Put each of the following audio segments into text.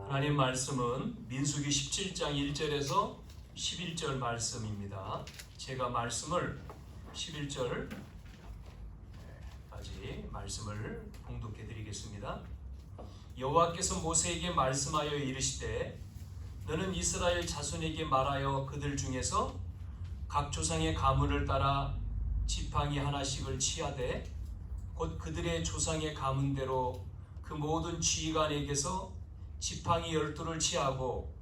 하나님 말씀은 민수기 17장 1절에서 11절 말씀입니다. 제가 말씀을 11절까지 말씀을 봉독해 드리겠습니다. 여호와께서 모세에게 말씀하여 이르시되 너는 이스라엘 자손에게 말하여 그들 중에서 각 조상의 가문을 따라 지팡이 하나씩을 취하되 곧 그들의 조상의 가문대로 그 모든 지휘관에게서 지팡이 12를 취하고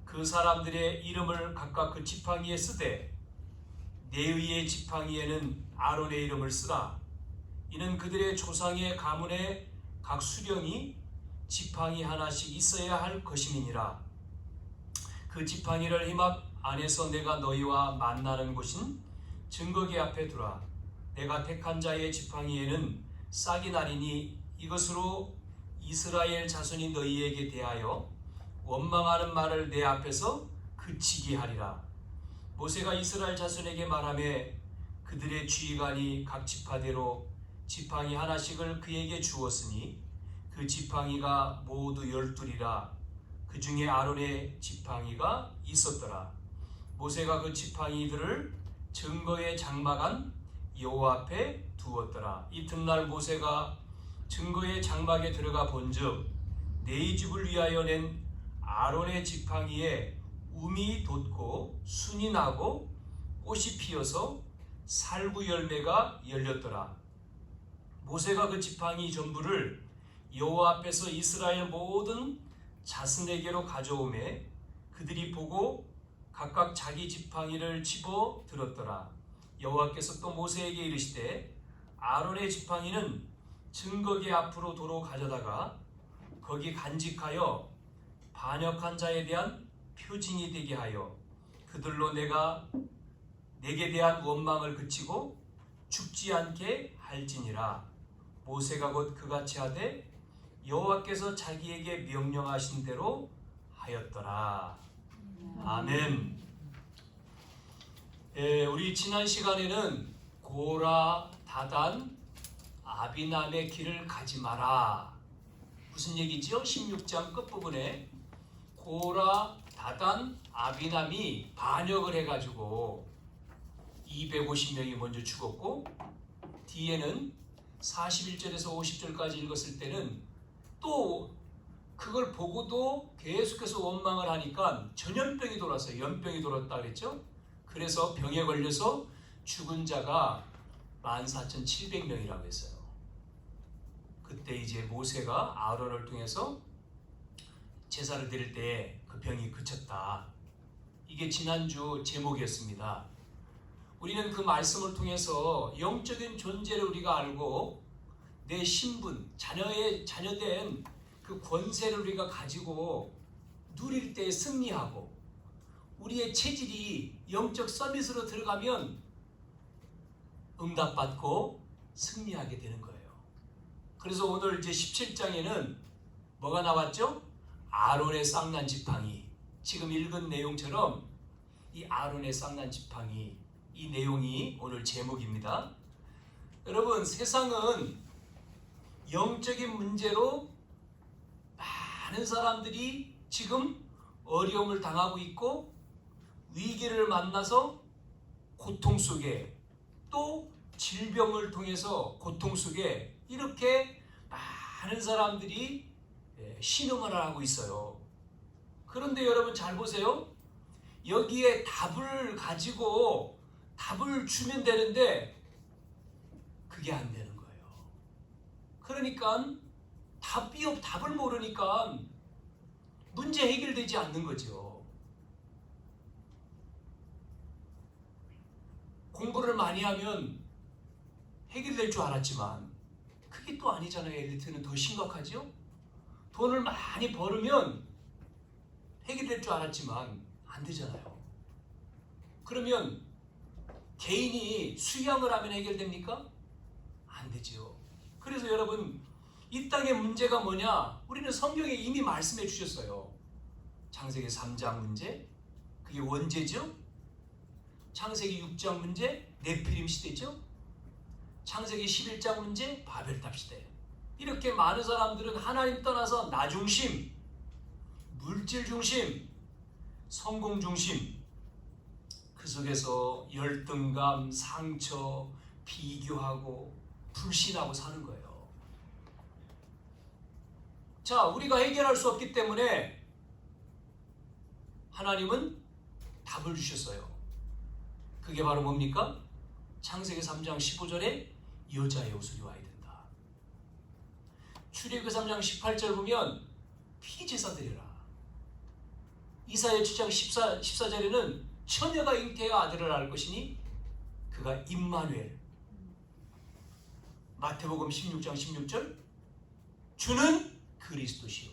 그 사람들의 이름을 각각 그 지팡이에 쓰되 레위의 지팡이에는 아론의 이름을 쓰라. 이는 그들의 조상의 가문에 각 수령이 지팡이 하나씩 있어야 할 것임이니라. 그 지팡이를 희막 안에서 내가 너희와 만나는 곳인 증거기 앞에 두라. 내가 택한 자의 지팡이에는 싹이 나리니 이것으로 이스라엘 자손이 너희에게 대하여 원망하는 말을 내 앞에서 그치게 하리라. 모세가 이스라엘 자손에게 말하며 그들의 지휘관이 각 지파대로 지팡이 하나씩을 그에게 주었으니 그 지팡이가 모두 12이라. 그 중에 아론의 지팡이가 있었더라. 모세가 그 지팡이들을 증거의 장막 안 여호와 앞에 두었더라. 이튿날 모세가 증거의 장막에 들어가 본즉 네 집을 위하여 낸 아론의 지팡이에 움이 돋고 순이 나고 꽃이 피어서 살구 열매가 열렸더라. 모세가 그 지팡이 전부를 여호와 앞에서 이스라엘 모든 자손에게로 가져오매 그들이 보고 각각 자기 지팡이를 집어 들었더라. 여호와께서 또 모세에게 이르시되 아론의 지팡이는 증거기 앞으로 도로 가져다가 거기 간직하여 반역한 자에 대한 표징이 되게 하여 그들로 내게 대한 원망을 그치고 죽지 않게 할지니라. 모세가 곧 그같이 하되 여호와께서 자기에게 명령하신 대로 하였더라. 아멘. 우리 지난 시간에는 고라, 다단, 아비남의 길을 가지 마라. 무슨 얘기죠? 16장 끝부분에 고라, 다단, 아비남이 반역을 해가지고 250명이 먼저 죽었고 뒤에는 41절에서 50절까지 읽었을 때는 또 그걸 보고도 계속해서 원망을 하니까 전염병이 돌았어요. 연병이 돌았다 그랬죠? 그래서 병에 걸려서 죽은 자가 14,700명이라고 했어요. 그때 이제 모세가 아론을 통해서 제사를 드릴 때 그 병이 그쳤다. 이게 지난주 제목이었습니다. 우리는 그 말씀을 통해서 영적인 존재를 우리가 알고 내 신분, 자녀된 그 권세를 우리가 가지고 누릴 때 승리하고 우리의 체질이 영적 서밋으로 들어가면 응답받고 승리하게 되는 거예요. 그래서 오늘 이제 17장에는 뭐가 나왔죠? 아론의 쌍난 지팡이. 지금 읽은 내용처럼 이 아론의 쌍난 지팡이, 이 내용이 오늘 제목입니다. 여러분, 세상은 영적인 문제로 많은 사람들이 지금 어려움을 당하고 있고 위기를 만나서 고통 속에 또 질병을 통해서 고통 속에 이렇게 많은 사람들이 신음을 하고 있어요. 그런데 여러분 잘 보세요. 여기에 답을 가지고 답을 주면 되는데 그게 안 되는 거예요. 그러니까 답을 모르니까 문제 해결되지 않는 거죠. 공부를 많이 하면 해결될 줄 알았지만 그게 또 아니잖아요. 엘리트는 더 심각하죠. 돈을 많이 벌으면 해결될 줄 알았지만 안 되잖아요. 그러면 개인이 수양을 하면 해결됩니까? 안 되죠. 그래서 여러분, 이 땅의 문제가 뭐냐? 우리는 성경에 이미 말씀해 주셨어요. 창세기 3장 문제, 그게 원죄죠. 창세기 6장 문제, 네피림 시대죠. 창세기 11장 문제, 바벨탑 시대. 이렇게 많은 사람들은 하나님 떠나서 나 중심, 물질 중심, 성공 중심, 그 속에서 열등감, 상처, 비교하고 불신하고 사는 거예요. 자, 우리가 해결할 수 없기 때문에 하나님은 답을 주셨어요. 그게 바로 뭡니까? 창세기 3장 15절에 여자의 옷을 입어야 된다. 출애굽기 3장 18절 보면 피제사 드리라. 이사야 7장 14절에는 처녀가 잉태하여 아들을 낳을 것이니 그가 임마누엘. 마태복음 16장 16절 주는 그리스도시요.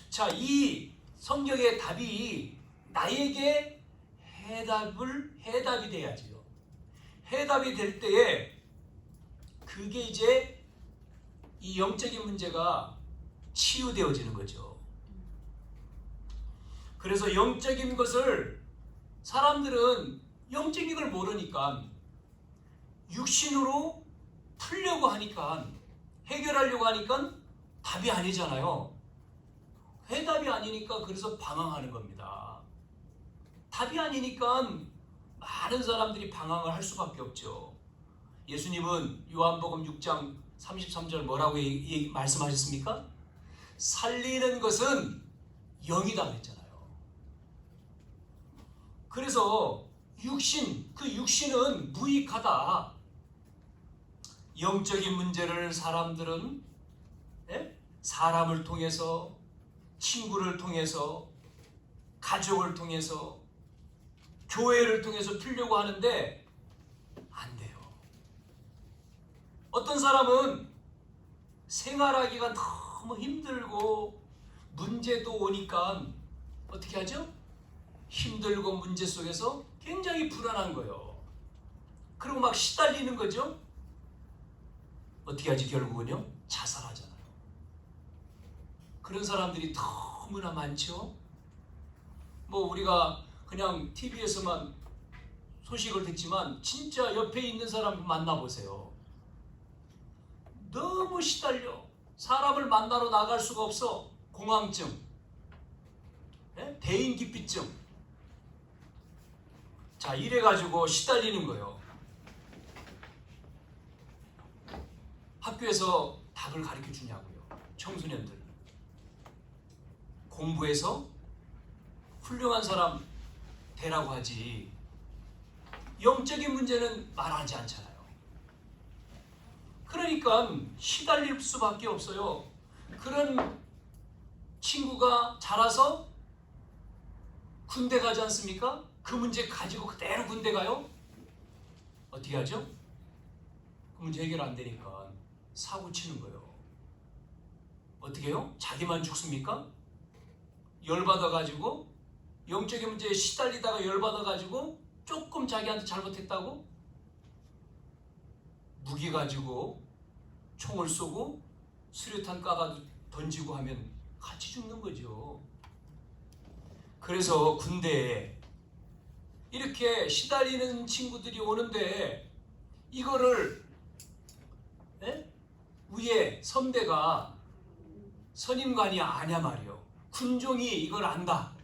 자, 이 성경의 답이 나에게 해답이 돼야지요. 해답이 될 때에 그게 이제 이 영적인 문제가 치유되어지는 거죠. 그래서 영적인 것을 사람들은 영적인 걸 모르니까 육신으로 풀려고 하니까 해결하려고 하니까 답이 아니잖아요. 해답이 아니니까 그래서 방황하는 겁니다. 답이 아니니까 많은 사람들이 방황을 할 수밖에 없죠. 예수님은 요한복음 6장 33절 뭐라고 말씀하셨습니까? 살리는 것은 영이다 그랬잖아요. 그래서 그 육신은 무익하다. 영적인 문제를 사람들은 사람을 통해서, 친구를 통해서, 가족을 통해서, 교회를 통해서 풀려고 하는데 안 돼요. 어떤 사람은 생활하기가 너무 힘들고 문제도 오니까 어떻게 하죠? 힘들고 문제 속에서 굉장히 불안한 거예요. 그리고 막 시달리는 거죠. 어떻게 하지? 결국은요, 자살하잖아요. 그런 사람들이 너무나 많죠. 뭐 우리가 그냥 TV에서만 소식을 듣지만 진짜 옆에 있는 사람 만나보세요. 너무 시달려. 사람을 만나러 나갈 수가 없어. 공황증, 대인기피증. 자, 이래가지고 시달리는 거예요. 학교에서 답을 가르쳐 주냐고요. 청소년들. 공부해서 훌륭한 사람 되라고 하지 영적인 문제는 말하지 않잖아요. 그러니까 시달릴 수밖에 없어요. 그런 친구가 자라서 군대 가지 않습니까? 그 문제 가지고 그대로 군대 가요? 어떻게 하죠? 그 문제 해결 안 되니까 사고 치는 거예요. 어떻게 해요? 자기만 죽습니까? 열받아가지고 영적인 문제에 시달리다가 열받아가지고 조금 자기한테 잘못했다고 무기 가지고 총을 쏘고 수류탄 까가 던지고 하면 같이 죽는 거죠. 그래서 군대에 이렇게 시달리는 친구들이 오는데 이거를 위에 선대가 선임관이 아냐 말이요. 군종이 이걸 안다.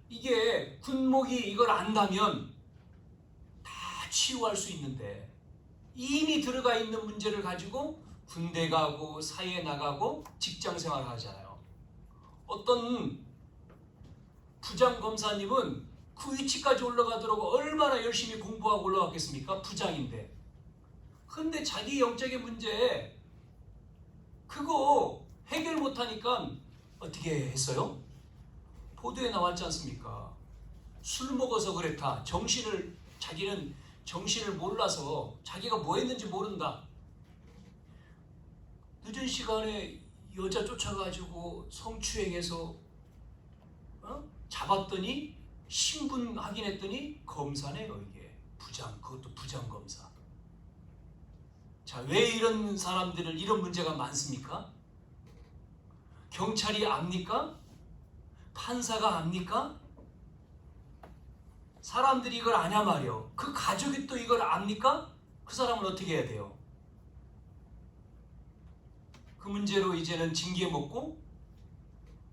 이게 군목이 이걸 안다면 다 치유할 수 있는데 이미 들어가 있는 문제를 가지고 군대 가고 사회에 나가고 직장 생활 하잖아요. 어떤 부장검사님은 그 위치까지 올라가도록 얼마나 열심히 공부하고 올라갔겠습니까? 부장인데. 근데 자기 영적인 문제 그거 해결 못하니까 어떻게 했어요? 보도에 나왔지 않습니까? 술 먹어서 그랬다. 자기는 정신을 몰라서 자기가 뭐 했는지 모른다. 늦은 시간에 여자 쫓아가지고 성추행해서 잡았더니 신분 확인했더니 검사네요. 이게 부장, 그것도 부장검사. 자, 왜 이런 사람들을 이런 문제가 많습니까? 경찰이 압니까? 판사가 압니까? 사람들이 이걸 아냐 말이요. 그 가족이 또 이걸 압니까? 그 사람은 어떻게 해야 돼요? 그 문제로 이제는 징계 먹고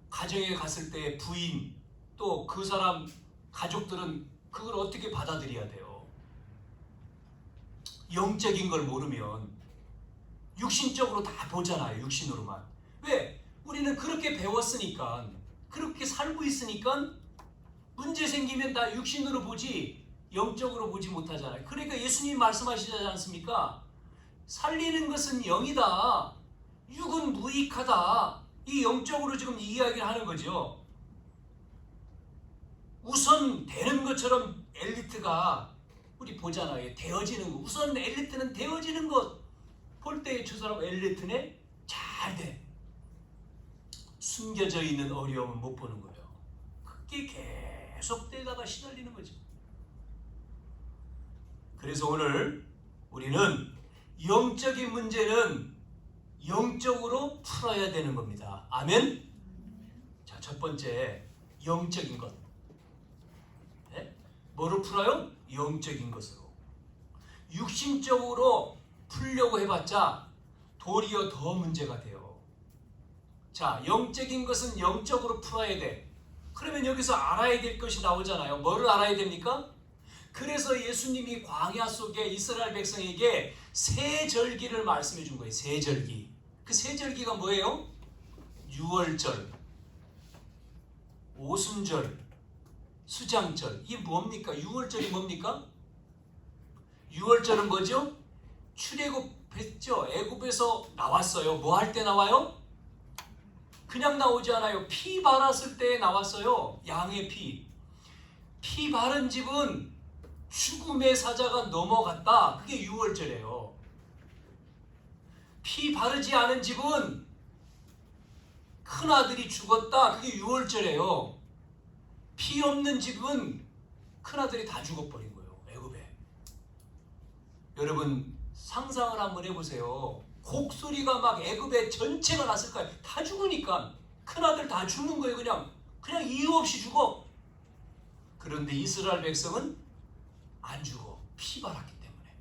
가정에 갔을 때 부인 또 그 사람 가족들은 그걸 어떻게 받아들여야 돼요? 영적인 걸 모르면 육신적으로 다 보잖아요. 육신으로만. 왜? 우리는 그렇게 배웠으니까, 그렇게 살고 있으니까 문제 생기면 다 육신으로 보지 영적으로 보지 못하잖아요. 그러니까 예수님이 말씀하시지 않습니까? 살리는 것은 영이다. 육은 무익하다. 이 영적으로 지금 이야기를 하는 거죠. 우선 되는 것처럼 엘리트가 우리 보잖아요. 되어지는 것. 우선 엘리트는 되어지는 것. 볼 때 저 사람 엘리트네? 잘 돼. 숨겨져 있는 어려움은 못 보는 거예요. 그게 계속되다가 시달리는 거죠. 그래서 오늘 우리는 영적인 문제는 영적으로 풀어야 되는 겁니다. 아멘? 자, 첫 번째, 영적인 것. 네? 뭐를 풀어요? 영적인 것으로. 육신적으로 풀려고 해봤자 도리어 더 문제가 돼요. 자, 영적인 것은 영적으로 풀어야 돼. 그러면 여기서 알아야 될 것이 나오잖아요. 뭐를 알아야 됩니까? 그래서 예수님이 광야 속에 이스라엘 백성에게 세 절기를 말씀해 준 거예요. 세 절기. 그 세 절기가 뭐예요? 유월절, 오순절, 수장절. 이게 뭡니까? 유월절이 뭡니까? 유월절은 뭐죠? 출애굽했죠. 애굽에서 나왔어요. 뭐 할 때 나와요? 그냥 나오지 않아요. 피 발랐을 때 나왔어요. 양의 피. 피 바른 집은 죽음의 사자가 넘어갔다. 그게 유월절이에요. 피 바르지 않은 집은 큰아들이 죽었다. 그게 유월절이에요. 피 없는 집은 큰아들이 다 죽어버린 거예요. 애굽에. 여러분 상상을 한번 해보세요. 곡소리가 막 애굽에 전체가 났을 거예요. 다 죽으니까 큰아들 다 죽는 거예요. 그냥 이유 없이 죽어. 그런데 이스라엘 백성은 안 죽어. 피 발랐기 때문에.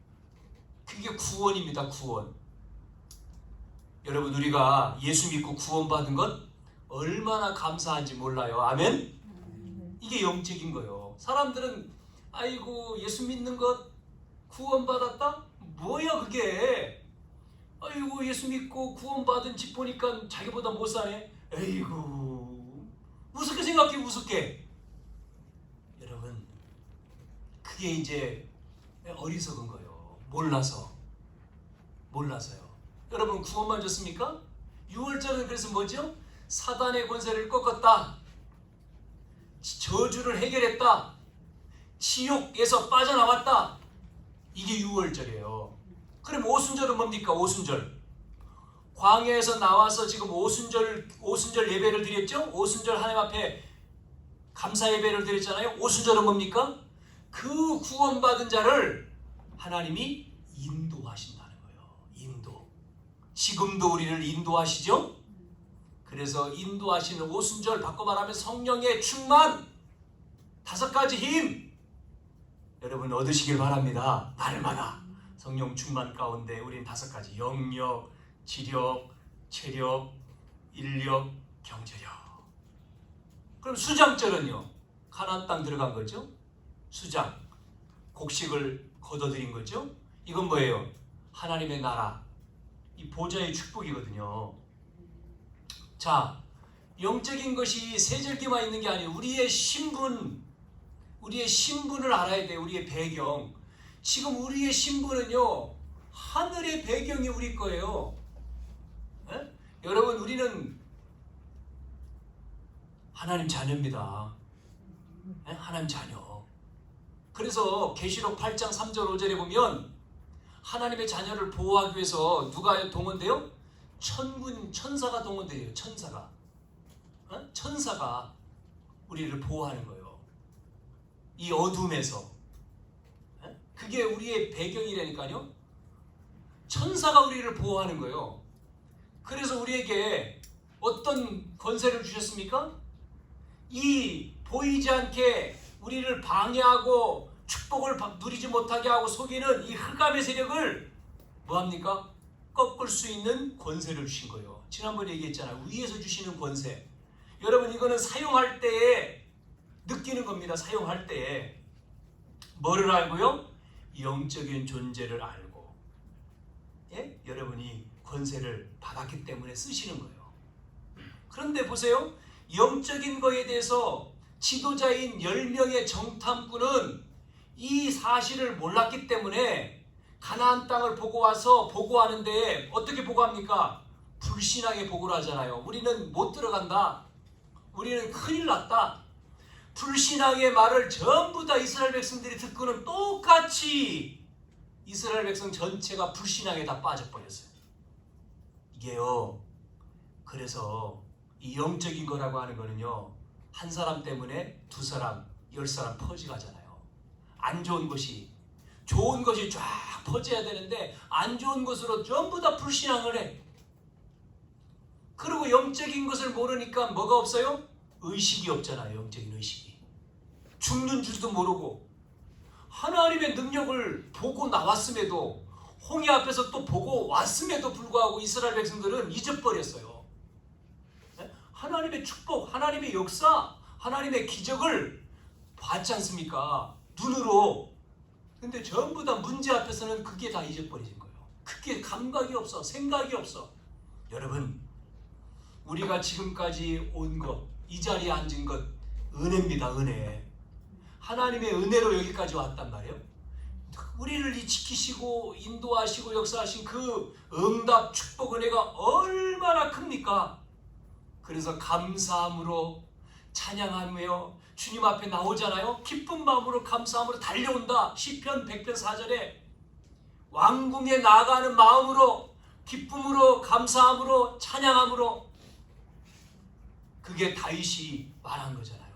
그게 구원입니다. 구원. 여러분 우리가 예수 믿고 구원받은 것 얼마나 감사한지 몰라요. 아멘? 이게 영적인 거예요. 사람들은 아이고 예수 믿는 것 구원받았다? 뭐야 그게? 아이고 예수 믿고 구원받은 집 보니까 자기보다 못 사네. 에이구 우습게 생각해. 우습게. 여러분 그게 이제 어리석은 거예요. 몰라서요. 여러분 구원만 줬습니까? 유월절은 그래서 뭐죠? 사단의 권세를 꺾었다. 저주를 해결했다. 지옥에서 빠져나왔다. 이게 유월절이에요. 그럼 오순절은 뭡니까? 오순절. 광야에서 나와서 지금 오순절 예배를 드렸죠? 오순절 하나님 앞에 감사 예배를 드렸잖아요. 오순절은 뭡니까? 그 구원받은 자를 하나님이 인도하신다는 거예요. 인도. 지금도 우리를 인도하시죠? 그래서 인도하시는 오순절, 바꿔 말하면 성령의 충만, 5가지 힘 여러분 얻으시길 바랍니다. 날마다 성령 충만 가운데 우린 5가지 영력, 지력, 체력, 인력, 경제력. 그럼 수장절은요? 가나안 땅 들어간 거죠? 수장, 곡식을 거둬들인 거죠? 이건 뭐예요? 하나님의 나라, 이 보좌의 축복이거든요. 자, 영적인 것이 세 절기만 있는 게 아니에요. 우리의 신분을 알아야 돼요. 우리의 배경. 지금 우리의 신분은요, 하늘의 배경이 우리 거예요. 에? 여러분, 우리는 하나님 자녀입니다. 에? 하나님 자녀. 그래서 계시록 8장 3절 5절에 보면 하나님의 자녀를 보호하기 위해서 누가 동원돼요? 천사가 동원돼요. 천사가. 천사가 우리를 보호하는 거예요. 이 어둠에서. 그게 우리의 배경이라니까요. 천사가 우리를 보호하는 거예요. 그래서 우리에게 어떤 권세를 주셨습니까? 이 보이지 않게 우리를 방해하고 축복을 누리지 못하게 하고 속이는 이 흑암의 세력을 뭐합니까? 꺾을 수 있는 권세를 주신 거예요. 지난번에 얘기했잖아요. 위에서 주시는 권세. 여러분 이거는 사용할 때에 느끼는 겁니다. 사용할 때에. 뭐를 알고요? 영적인 존재를 알고. 예? 여러분이 권세를 받았기 때문에 쓰시는 거예요. 그런데 보세요. 영적인 거에 대해서 지도자인 10명의 정탐꾼은 이 사실을 몰랐기 때문에 가나안 땅을 보고 와서 보고하는데 어떻게 보고합니까? 불신하게 보고를 하잖아요. 우리는 못 들어간다. 우리는 큰일 났다. 불신앙의 말을 전부 다 이스라엘 백성들이 듣고는 똑같이 이스라엘 백성 전체가 불신앙에 다 빠져버렸어요. 이게요. 그래서 이 영적인 거라고 하는 거는요. 한 사람 때문에 두 사람, 10사람 퍼져가잖아요. 안 좋은 것이, 좋은 것이 쫙 퍼져야 되는데 안 좋은 것으로 전부 다 불신앙을 해. 그리고 영적인 것을 모르니까 뭐가 없어요? 의식이 없잖아요. 영적인 의식이. 죽는 줄도 모르고 하나님의 능력을 보고 나왔음에도 홍해 앞에서 또 보고 왔음에도 불구하고 이스라엘 백성들은 잊어버렸어요. 하나님의 축복, 하나님의 역사, 하나님의 기적을 봤지 않습니까? 눈으로. 근데 전부 다 문제 앞에서는 그게 다 잊어버려진 거예요. 그게 감각이 없어. 생각이 없어. 여러분, 우리가 지금까지 온 것, 이 자리에 앉은 것 은혜입니다. 은혜. 하나님의 은혜로 여기까지 왔단 말이에요. 우리를 이 지키시고 인도하시고 역사하신 그 응답 축복 은혜가 얼마나 큽니까? 그래서 감사함으로 찬양하며 주님 앞에 나오잖아요. 기쁜 마음으로 감사함으로 달려온다. 시편 100편 4절에 왕궁에 나아가는 마음으로 기쁨으로 감사함으로 찬양함으로, 그게 다윗이 말한 거잖아요.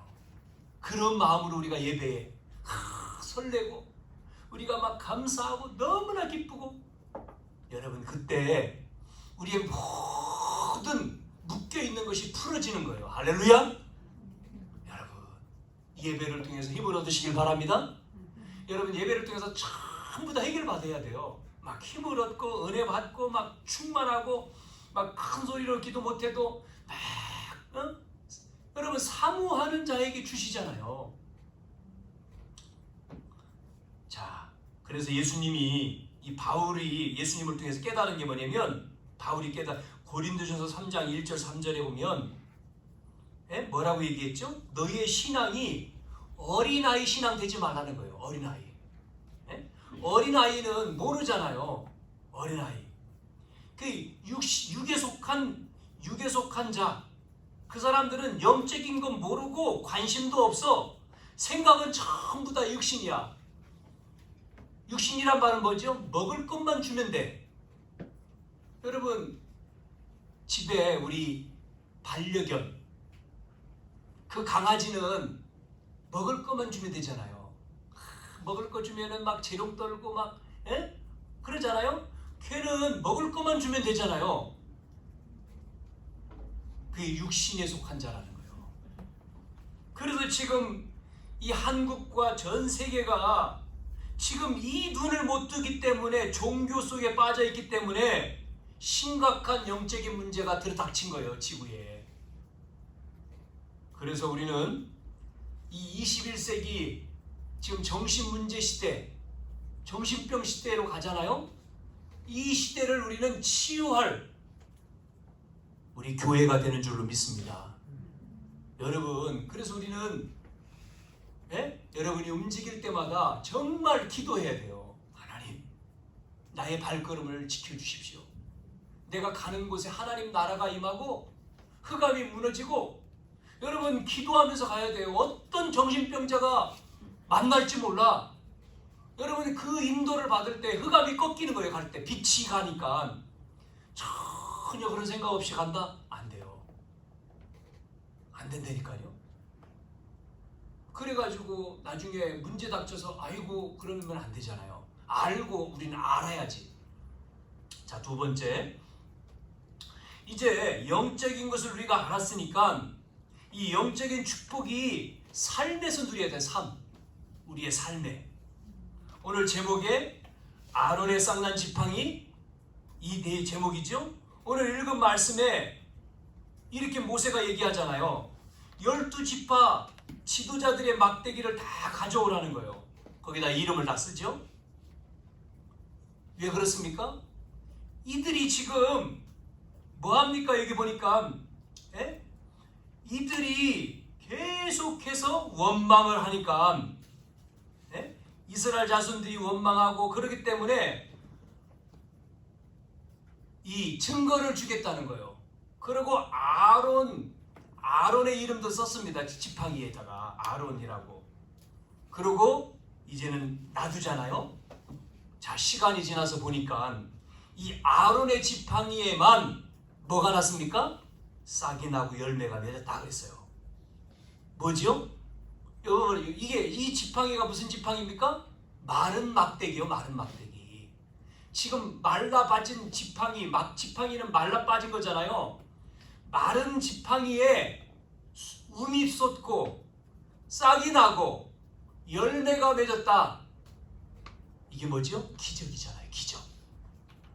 그런 마음으로 우리가 예배에 설레고 우리가 막 감사하고 너무나 기쁘고, 여러분 그때 우리의 모든 묶여있는 것이 풀어지는 거예요. 할렐루야. 여러분 이 예배를 통해서 힘을 얻으시길 바랍니다. 여러분 예배를 통해서 전부 다 해결받아야 돼요. 막 힘을 얻고 은혜 받고 막 충만하고 막 큰 소리로 기도 못해도 막 여러분 사모하는 자에게 주시잖아요. 자, 그래서 예수님이, 이 바울이 예수님을 통해서 깨달은 게 뭐냐면, 바울이 고린도전서 3장 1절 3절에 보면 뭐라고 얘기했죠? 너희의 신앙이 어린아이 신앙 되지 말라는 거예요. 어린아이. 어린아이는 모르잖아요. 어린아이. 그 육에 속한 자, 그 사람들은 영적인 건 모르고 관심도 없어. 생각은 전부 다 육신이야. 육신이란 말은 뭐죠? 먹을 것만 주면 돼. 여러분 집에 우리 반려견, 그 강아지는 먹을 것만 주면 되잖아요. 먹을 거 주면은 막 재롱 떨고 막 그러잖아요. 걔는 먹을 것만 주면 되잖아요. 그게 육신에 속한 자라는 거예요. 그래서 지금 이 한국과 전 세계가 지금 이 눈을 못 뜨기 때문에, 종교 속에 빠져 있기 때문에 심각한 영적인 문제가 들어닥친 거예요. 지구에. 그래서 우리는 이 21세기 지금 정신문제 시대, 정신병 시대로 가잖아요. 이 시대를 우리는 치유할 우리 교회가 되는 줄로 믿습니다. 여러분, 그래서 우리는 여러분이 움직일 때마다 정말 기도해야 돼요. 하나님, 나의 발걸음을 지켜주십시오. 내가 가는 곳에 하나님 나라가 임하고 흑암이 무너지고, 여러분 기도하면서 가야 돼요. 어떤 정신병자가 만날지 몰라. 여러분 그 인도를 받을 때 흑암이 꺾이는 거예요. 갈 때 빛이 가니까. 전혀 그런 생각 없이 간다? 안 돼요. 안 된다니까요. 그래가지고 나중에 문제 닥쳐서 아이고 그러면 안 되잖아요. 알고 우리는 알아야지. 자, 두 번째, 이제 영적인 것을 우리가 알았으니까 이 영적인 축복이 삶에서 누려야 돼. 삶, 우리의 삶에. 오늘 제목에 아론의 쌍난 지팡이, 이 네 제목이죠. 오늘 읽은 말씀에 이렇게 모세가 얘기하잖아요. 12지파 지도자들의 막대기를 다 가져오라는 거예요. 거기다 이름을 다 쓰죠. 왜 그렇습니까? 이들이 지금 뭐합니까? 여기 보니까 이들이 계속해서 원망을 하니까 이스라엘 자손들이 원망하고 그러기 때문에 이 증거를 주겠다는 거예요. 그리고 아론의 이름도 썼습니다. 지팡이에다가 아론이라고. 그리고 이제는 놔두잖아요. 자, 시간이 지나서 보니까 이 아론의 지팡이에만 뭐가 났습니까? 싹이 나고 열매가 맺었다 그랬어요. 뭐지요? 여러분, 이 지팡이가 무슨 지팡이입니까? 마른 막대기요, 마른 막대기. 지금 말라 빠진 지팡이는 말라 빠진 거잖아요. 마른 지팡이에 움이 쏟고 싹이 나고 열매가 맺었다. 이게 뭐지요? 기적이잖아요, 기적.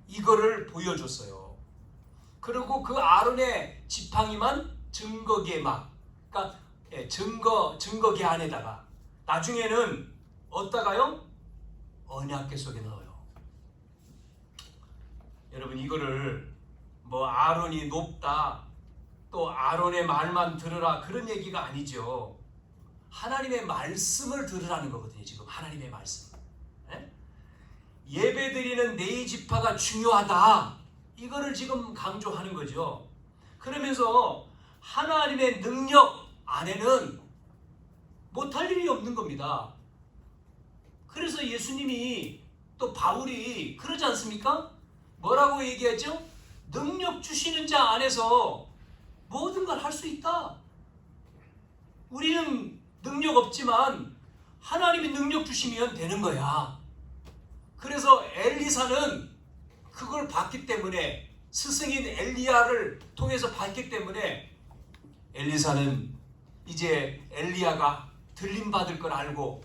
이거를 보여줬어요. 그리고 그 아론의 지팡이만 증거계막, 그러니까 증거계 안에다가 나중에는 어디다가요? 언약궤 속에 넣어요. 여러분, 이거를 뭐 아론이 높다, 또 아론의 말만 들으라, 그런 얘기가 아니죠. 하나님의 말씀을 들으라는 거거든요. 지금 하나님의 말씀. 예배드리는 네 지파가 중요하다, 이거를 지금 강조하는 거죠. 그러면서 하나님의 능력 안에는 못할 일이 없는 겁니다. 그래서 예수님이, 또 바울이 그러지 않습니까? 뭐라고 얘기하죠? 능력 주시는 자 안에서 모든 걸 할 수 있다. 우리는 능력 없지만 하나님이 능력 주시면 되는 거야. 그래서 엘리사는 그걸 봤기 때문에, 스승인 엘리야를 통해서 봤기 때문에 엘리사는 이제 엘리야가 들림 받을 걸 알고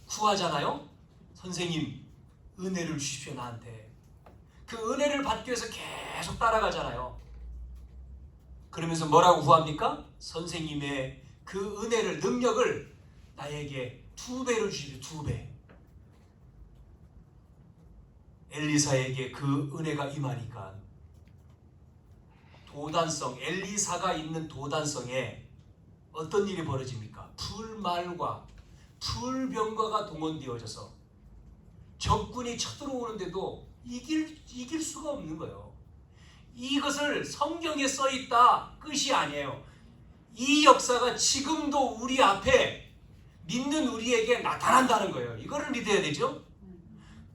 구하잖아요. 선생님, 은혜를 주십시오, 나한테. 그 은혜를 받기 위해서 계속 따라가잖아요. 그러면서 뭐라고 구합니까? 선생님의 그 은혜를, 능력을 나에게 2배로 주십시오, 2배. 엘리사에게 그 은혜가 임하니까 도단성, 엘리사가 있는 도단성에 어떤 일이 벌어집니까? 풀말과 풀병과가 동원되어져서 적군이 쳐들어오는데도 이길 수가 없는 거예요. 이것을 성경에 써있다 끝이 아니에요. 이 역사가 지금도 우리 앞에 믿는 우리에게 나타난다는 거예요. 이거를 믿어야 되죠.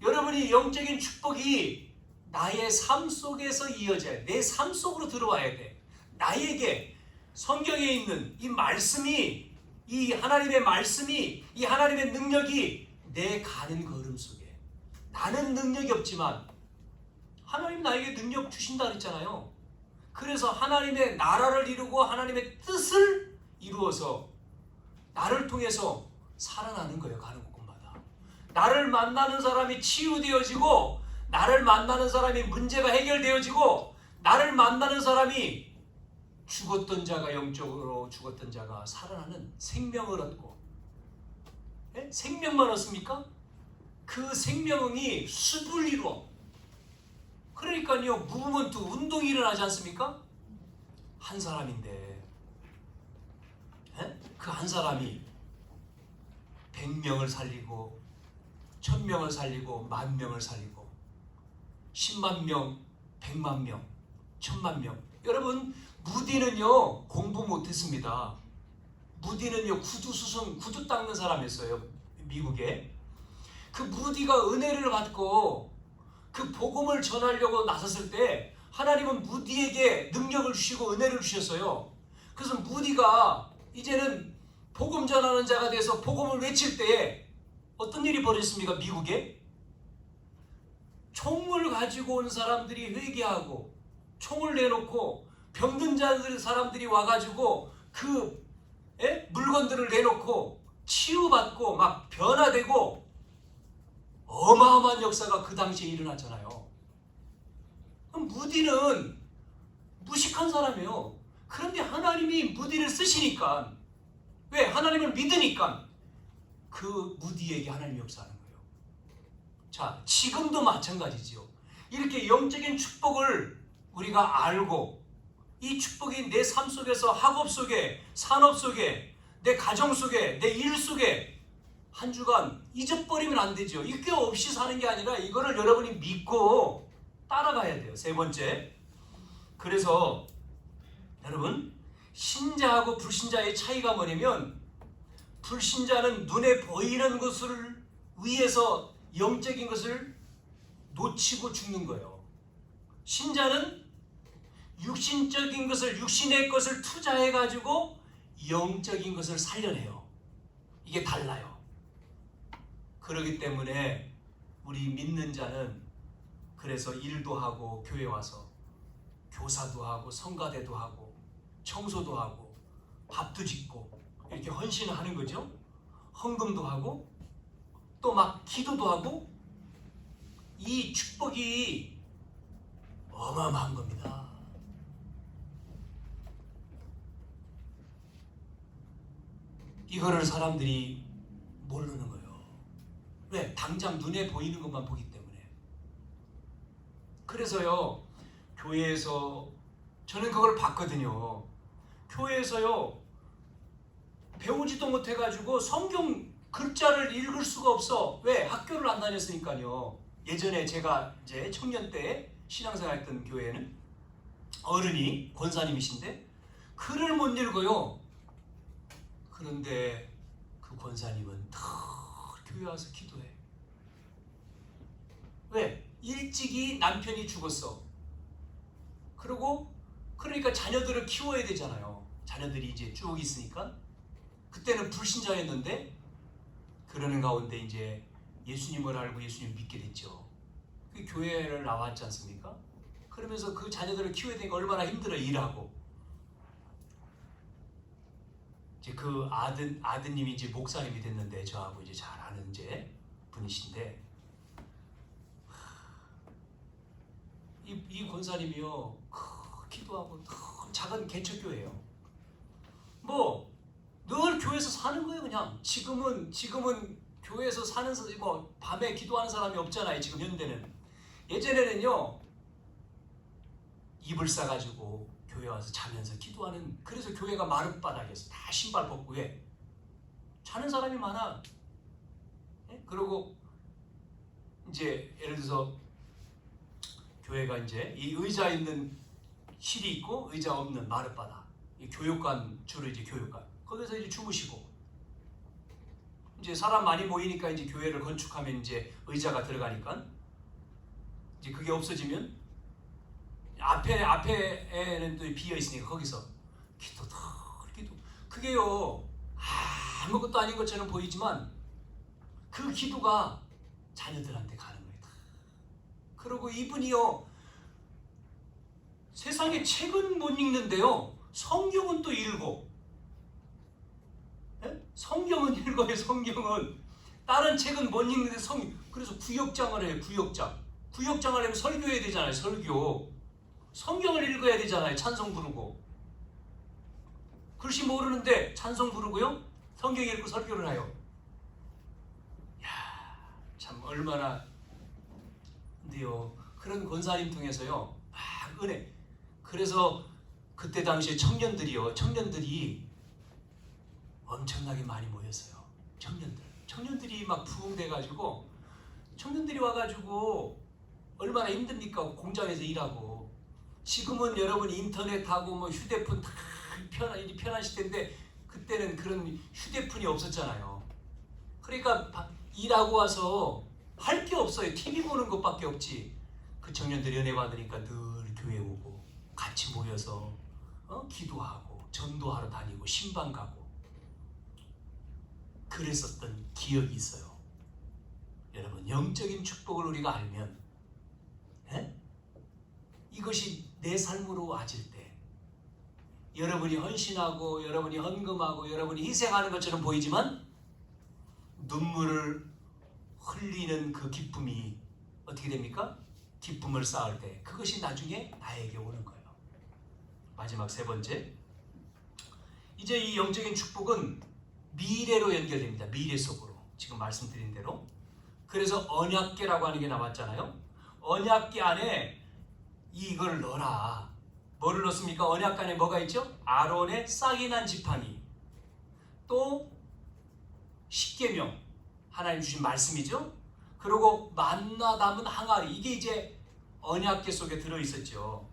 여러분이 영적인 축복이 나의 삶 속에서 이어져야 돼. 내 삶 속으로 들어와야 돼. 나에게 성경에 있는 이 말씀이, 이 하나님의 말씀이, 이 하나님의 능력이 내 가는 걸음 속에. 나는 능력이 없지만 하나님 나에게 능력 주신다 그랬잖아요. 그래서 하나님의 나라를 이루고 하나님의 뜻을 이루어서 나를 통해서 살아나는 거예요. 가는 곳마다. 나를 만나는 사람이 치유되어지고, 나를 만나는 사람이 문제가 해결되어지고, 나를 만나는 사람이 죽었던 자가, 영적으로 죽었던 자가 살아나는 생명을 얻고. 생명만 얻습니까? 그 생명이 숲을 이루어. 그러니까요, 무브먼트, 운동이 일어나지 않습니까? 한 사람인데 그 한 사람이 100명을 살리고 1000명을 살리고 10,000명을 살리고 10만 명, 100만 명, 1000만 명. 여러분, 무디는요 공부 못했습니다. 무디는요 구두 닦는 사람이었어요. 미국에. 그 무디가 은혜를 받고 그 복음을 전하려고 나섰을 때 하나님은 무디에게 능력을 주시고 은혜를 주셨어요. 그래서 무디가 이제는 복음 전하는 자가 돼서 복음을 외칠 때에 어떤 일이 벌어졌습니까? 미국에 총을 가지고 온 사람들이 회개하고 총을 내놓고 병든 사람들이 와가지고 그 물건들을 내놓고 치유받고 막 변화되고 어마어마한 역사가 그 당시에 일어났잖아요. 그럼 무디는 무식한 사람이에요. 그런데 하나님이 무디를 쓰시니까, 왜? 하나님을 믿으니까 그 무디에게 하나님이 역사하는 거예요. 자, 지금도 마찬가지죠. 이렇게 영적인 축복을 우리가 알고 이 축복이 내 삶 속에서, 학업 속에, 산업 속에, 내 가정 속에, 내 일 속에 한 주간 잊어버리면 안 되죠. 이게 없이 사는 게 아니라 이거를 여러분이 믿고 따라가야 돼요. 세 번째, 그래서 여러분, 신자하고 불신자의 차이가 뭐냐면, 불신자는 눈에 보이는 것을 위해서 영적인 것을 놓치고 죽는 거예요. 신자는 육신적인 것을, 육신의 것을 투자해 가지고 영적인 것을 살려내요. 이게 달라요. 그렇기 때문에 우리 믿는 자는 그래서 일도 하고, 교회 와서 교사도 하고, 성가대도 하고, 청소도 하고, 밥도 짓고, 이렇게 헌신을 하는 거죠. 헌금도 하고, 또 막 기도도 하고. 이 축복이 어마어마한 겁니다. 이거를 사람들이 모르는 거예요. 왜? 당장 눈에 보이는 것만 보기 때문에. 그래서요, 교회에서 저는 그걸 봤거든요. 교회에서요, 배우지도 못해가지고 성경 글자를 읽을 수가 없어. 왜? 학교를 안 다녔으니까요. 예전에 제가 이제 청년 때 신앙생활 했던 교회는 어른이 권사님이신데 글을 못 읽어요. 그런데 그 권사님은 다 교회 와서 기도해. 왜? 일찍이 남편이 죽었어. 그러니까 자녀들을 키워야 되잖아요. 자녀들이 이제 쭉 있으니까. 그때는 불신자였는데 그러는 가운데 이제 예수님을 알고 예수님을 믿게 됐죠. 그 교회를 나왔지 않습니까? 그러면서 그 자녀들을 키워야 되니까 얼마나 힘들어요. 일하고. 이제 그 아드님이 이제 목사님이 됐는데 저하고 이제 잘 아는 이제 분이신데, 이 권사님이요, 기도하고 작은 개척교회예요. 뭐 늘 교회에서 사는 거예요. 그냥 지금은 교회에서 사는, 뭐 밤에 기도하는 사람이 없잖아요. 지금 현대는. 예전에는요, 이불 싸가지고 교회 와서 자면서 기도하는, 그래서 교회가 마룻바닥이었어. 다 신발 벗고. 왜? 자는 사람이 많아. 예? 그리고 이제 예를 들어서 교회가 이제 이 의자 있는 실이 있고 의자 없는 마룻바닥, 이 교육관, 주로 이제 교육관, 거기서 이제 주무시고, 이제 사람 많이 모이니까 이제 교회를 건축하면 이제 의자가 들어가니까 이제 그게 없어지면 앞에는 또 비어 있으니까 거기서 기도. 그게요, 아무것도 아닌 것처럼 보이지만 그 기도가 자녀들한테 가는 거예요. 그리고 이분이요, 세상에 책은 못 읽는데요, 성경은 또 읽고. 예? 성경은 읽어요. 성경은. 다른 책은 못 읽는데 그래서 구역장을 해요. 구역장을 하면 설교해야 되잖아요. 설교. 성경을 읽어야 되잖아요. 찬송 부르고. 글씨 모르는데 찬송 부르고요, 성경 읽고 설교를 해요. 야, 참 얼마나. 근데요, 그런 권사님 통해서요, 막 은혜. 그래서 그때 당시에 청년들이 엄청나게 많이 모였어요. 청년들이 막 부흥돼가지고, 청년들이 와가지고 얼마나 힘듭니까? 공장에서 일하고. 지금은 여러분 인터넷하고 뭐 휴대폰 다 편한 시대인데 그때는 그런 휴대폰이 없었잖아요. 그러니까 일하고 와서 할 게 없어요. TV 보는 것밖에 없지. 그 청년들이 은혜 받으니까 늘 교회 오고 같이 모여서 기도하고 전도하러 다니고 신방 가고 그랬었던 기억이 있어요. 여러분, 영적인 축복을 우리가 알면, 이것이 내 삶으로 와질 때, 여러분이 헌신하고 여러분이 헌금하고 여러분이 희생하는 것처럼 보이지만 눈물을 흘리는 그 기쁨이 어떻게 됩니까? 기쁨을 쌓을 때 그것이 나중에 나에게 오는 거예요. 마지막 세 번째. 이제 이 영적인 축복은 미래로 연결됩니다. 미래 속으로. 지금 말씀드린 대로. 그래서 언약궤라고 하는 게 나왔잖아요. 언약궤 안에 이걸 넣어라. 뭐를 넣습니까? 언약궤 안에 뭐가 있죠? 아론의 싹이 난 지팡이. 또 십계명. 하나님 주신 말씀이죠. 그리고 만나 담은 항아리. 이게 이제 언약궤 속에 들어있었죠.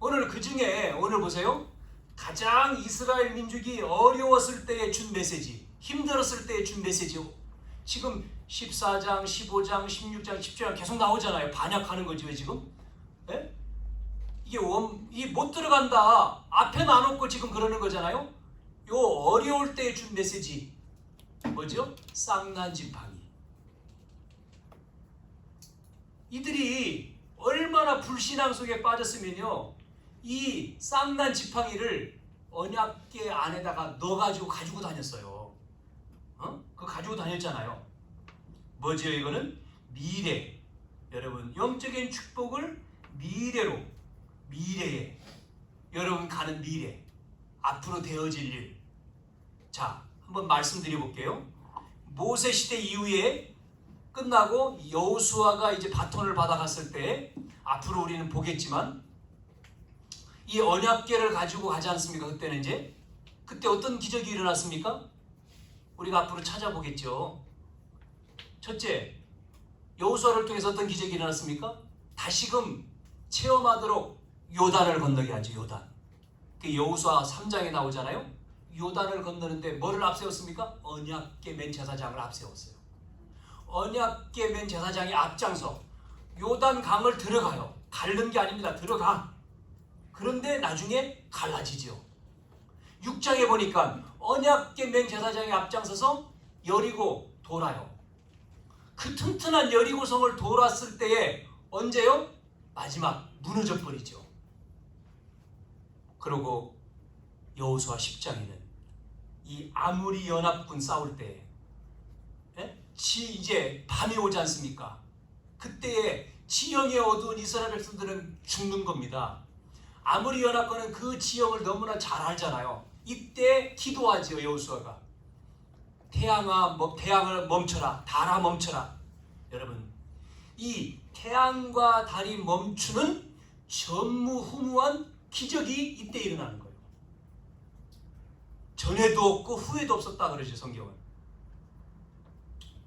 오늘 그 중에 오늘 보세요. 가장 이스라엘 민족이 어려웠을 때에 준 메시지, 힘들었을 때에 준 메시지. 지금 14장, 15장, 16장, 17장 계속 나오잖아요. 반역하는 거죠 지금. 예? 이게 못 들어간다. 앞에 놔놓고 지금 그러는 거잖아요. 요 어려울 때에 준 메시지 뭐죠? 쌍난 지팡이. 이들이 얼마나 불신앙 속에 빠졌으면요, 이 쌍난 지팡이를 언약궤 안에다가 넣어가지고 가지고 다녔어요. 그거 가지고 다녔잖아요. 뭐지요? 이거는 미래. 여러분, 영적인 축복을 미래에 여러분 가는 미래, 앞으로 되어질 일. 자, 한번 말씀드려 볼게요. 모세 시대 이후에 끝나고 여호수아가 이제 바톤을 받아갔을 때, 앞으로 우리는 보겠지만 이 언약궤를 가지고 가지 않습니까? 그때는 이제 그때 어떤 기적이 일어났습니까? 우리가 앞으로 찾아보겠죠. 첫째, 여호수아를 통해서 어떤 기적이 일어났습니까? 다시금 체험하도록 요단을 건너게 하죠. 요단. 그 여호수아 3장에 나오잖아요. 요단을 건너는데 뭐를 앞세웠습니까? 언약궤 맨 제사장을 앞세웠어요. 언약궤 맨 제사장이 앞장서 요단 강을 들어가요. 가른 게 아닙니다. 들어가. 그런데 나중에 갈라지죠. 6장에 보니까 언약궤 맨 제사장이 앞장서서 여리고 돌아요. 그 튼튼한 여리고성을 돌았을 때에 언제요? 마지막 무너져 버리죠. 그리고 여호수아 10장에는 이 아무리 연합군 싸울 때, 이제 밤이 오지 않습니까? 그때에 지형에 어두운 이스라엘 백성들은 죽는 겁니다. 아무리 연합군은 그 지형을 너무나 잘 알잖아요. 이때 기도하죠. 여호수아가 태양을 멈춰라, 달아 멈춰라. 여러분, 이 태양과 달이 멈추는 전무후무한 기적이 이때 일어나는 거예요. 전에도 없고 후에도 없었다 그러죠, 성경은.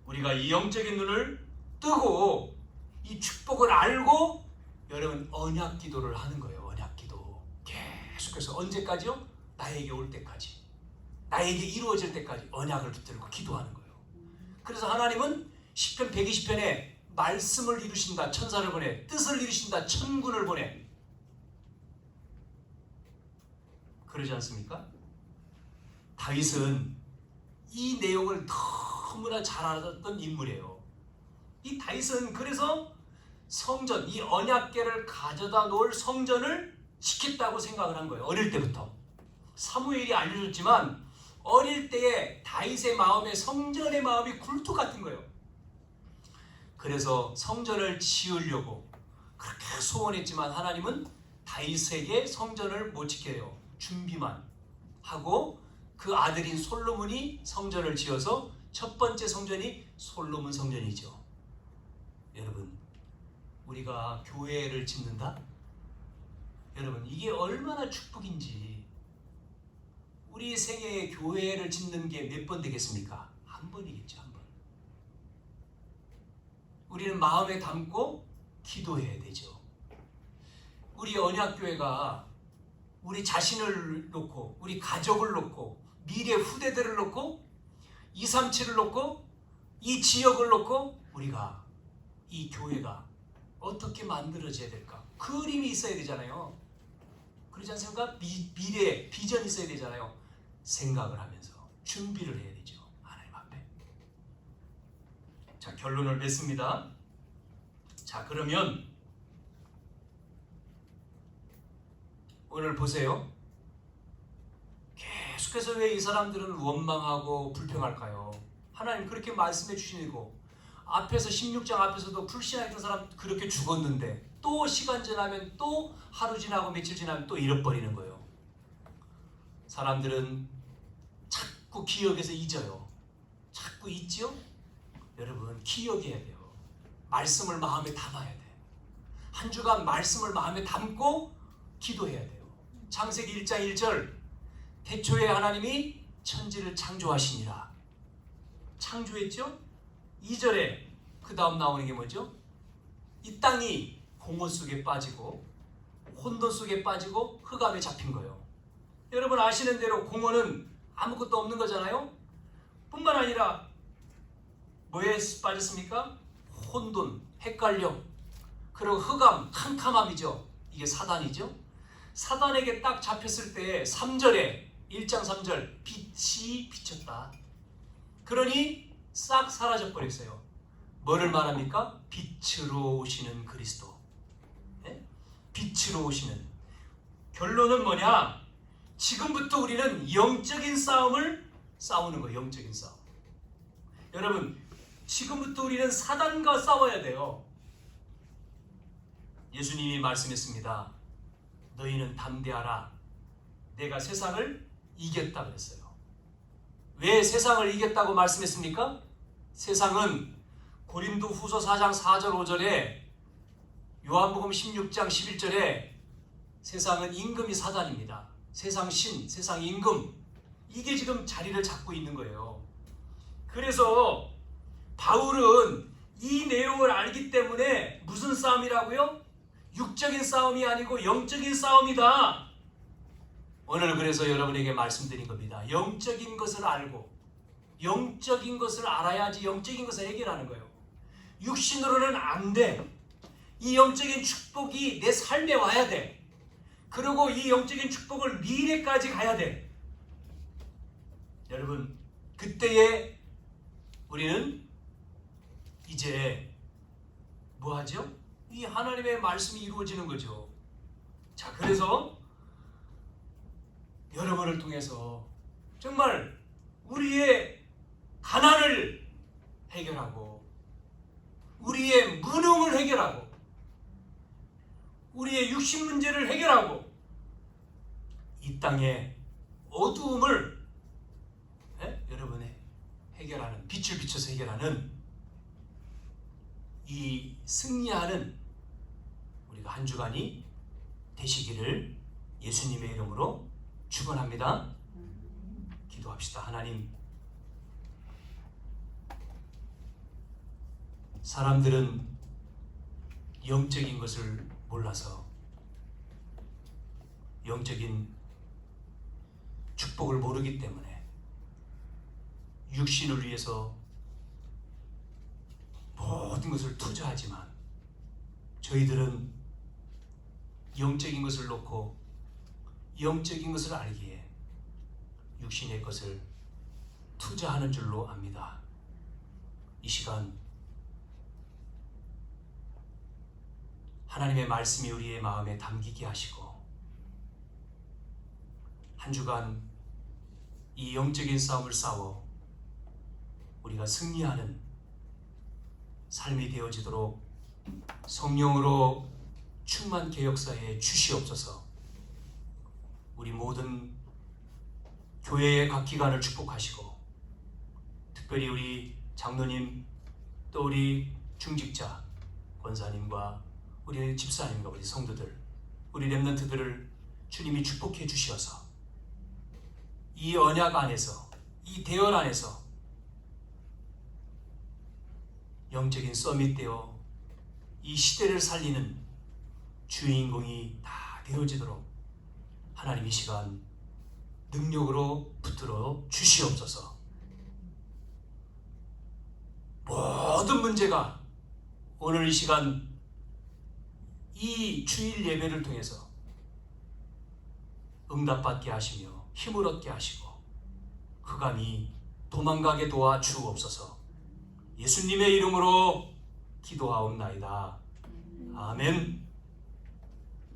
우리가 이 영적인 눈을 뜨고 이 축복을 알고 여러분 언약 기도를 하는 거예요. 언약 기도. 계속해서 언제까지요? 나에게 올 때까지. 나에게 이루어질 때까지 언약을 붙들고 기도하는 거예요. 그래서 하나님은 시편 120편에 말씀을 이루신다, 천사를 보내. 뜻을 이루신다, 천군을 보내. 그러지 않습니까? 다윗은 이 내용을 너무나 잘 알았던 인물이에요. 이 다윗은 그래서 성전, 이 언약궤를 가져다 놓을 성전을 짓겠다고 생각을 한 거예요. 어릴 때부터. 사무엘이 알려줬지만 어릴 때에 다윗의 마음에 성전의 마음이 굴뚝 같은 거예요. 그래서 성전을 지으려고 그렇게 소원했지만 하나님은 다윗에게 성전을 못 짓게 해요. 준비만 하고 그 아들인 솔로몬이 성전을 지어서 첫 번째 성전이 솔로몬 성전이죠. 여러분, 우리가 교회를 짓는다? 여러분, 이게 얼마나 축복인지. 우리 생애에 교회를 짓는 게 몇 번 되겠습니까? 한 번이겠죠. 한 번. 우리는 마음에 담고 기도해야 되죠. 우리 언약교회가 우리 자신을 놓고, 우리 가족을 놓고, 미래 후대들을 놓고, 237을 놓고, 이 지역을 놓고 우리가 이 교회가 어떻게 만들어져야 될까? 그림이 있어야 되잖아요. 그러지 않습니까? 미래에 비전이 있어야 되잖아요. 생각을 하면서 준비를 해야 되죠. 하나님 앞에. 자, 결론을 맺습니다. 자, 그러면 오늘 보세요. 계속해서 왜 이 사람들은 원망하고 불평할까요? 하나님 그렇게 말씀해 주시고 앞에서 16장 앞에서도 불신하였던 사람 그렇게 죽었는데 또 시간 지나면 또 하루 지나고 며칠 지나면 또 잃어버리는 거예요. 사람들은 자꾸 기억에서 잊어요. 자꾸 잊죠? 여러분 기억해야 돼요. 말씀을 마음에 담아야 돼요. 한 주간 말씀을 마음에 담고 기도해야 돼요. 창세기 1장 1절 태초에 하나님이 천지를 창조하시니라. 창조했죠? 2절에 그 다음 나오는 게 뭐죠? 이 땅이 공허 속에 빠지고 혼돈 속에 빠지고 흑암에 잡힌 거예요. 여러분 아시는 대로 공허는 아무것도 없는 거잖아요. 뿐만 아니라 뭐에 빠졌습니까? 혼돈, 헷갈려. 그리고 흑암, 캄캄함이죠. 이게 사단이죠. 사단에게 딱 잡혔을 때 3절에 1장 3절 빛이 비쳤다. 그러니 싹 사라져 버렸어요. 뭐를 말합니까? 빛으로 오시는 그리스도. 네? 빛으로 오시는. 결론은 뭐냐? 지금부터 우리는 영적인 싸움을 싸우는 거예요. 영적인 싸움. 여러분 지금부터 우리는 사단과 싸워야 돼요. 예수님이 말씀했습니다. 너희는 담대하라. 내가 세상을 이겼다 그랬어요. 왜 세상을 이겼다고 말씀했습니까? 세상은 고린도 후서 4장 4절 5절에 요한복음 16장 11절에 세상은 임금이 사단입니다. 세상 신, 세상 임금. 이게 지금 자리를 잡고 있는 거예요. 그래서 바울은 이 내용을 알기 때문에 무슨 싸움이라고요? 육적인 싸움이 아니고 영적인 싸움이다. 오늘 그래서 여러분에게 말씀드린 겁니다. 영적인 것을 알고 영적인 것을 알아야지 영적인 것을 해결하는 거예요. 육신으로는 안 돼. 이 영적인 축복이 내 삶에 와야 돼. 그리고 이 영적인 축복을 미래까지 가야 돼. 여러분 그때에 우리는 이제 뭐 하죠? 이 하나님의 말씀이 이루어지는 거죠. 자, 그래서 여러분을 통해서 정말 우리의 가난을 해결하고 우리의 무능을 해결하고 우리의 육신 문제를 해결하고 이 땅의 어두움을 여러분의 해결하는 빛을 비춰서 해결하는 이 승리하는 우리가 한 주간이 되시기를 예수님의 이름으로 축원합니다. 기도합시다. 하나님, 사람들은 영적인 것을 몰라서 영적인 축복을 모르기 때문에 육신을 위해서 모든 것을 투자하지만 저희들은 영적인 것을 놓고 영적인 것을 알기에 육신의 것을 투자하는 줄로 압니다. 이 시간 하나님의 말씀이 우리의 마음에 담기게 하시고 한 주간 이 영적인 싸움을 싸워 우리가 승리하는 삶이 되어지도록 성령으로 충만케 역사해 주시옵소서. 우리 모든 교회의 각 기관을 축복하시고 특별히 우리 장로님 또 우리 중직자 권사님과 우리 집사님과 우리 성도들 우리 렘넌트들을 주님이 축복해 주시어서 이 언약 안에서 이 대열 안에서 영적인 서밋되어 이 시대를 살리는 주인공이 다 되어지도록 하나님 이 시간 능력으로 붙들어 주시옵소서. 모든 문제가 오늘 이 시간 이 주일 예배를 통해서 응답받게 하시며 힘을 얻게 하시고 흑암이 도망가게 도와 주옵소서. 예수님의 이름으로 기도하옵나이다. 아멘.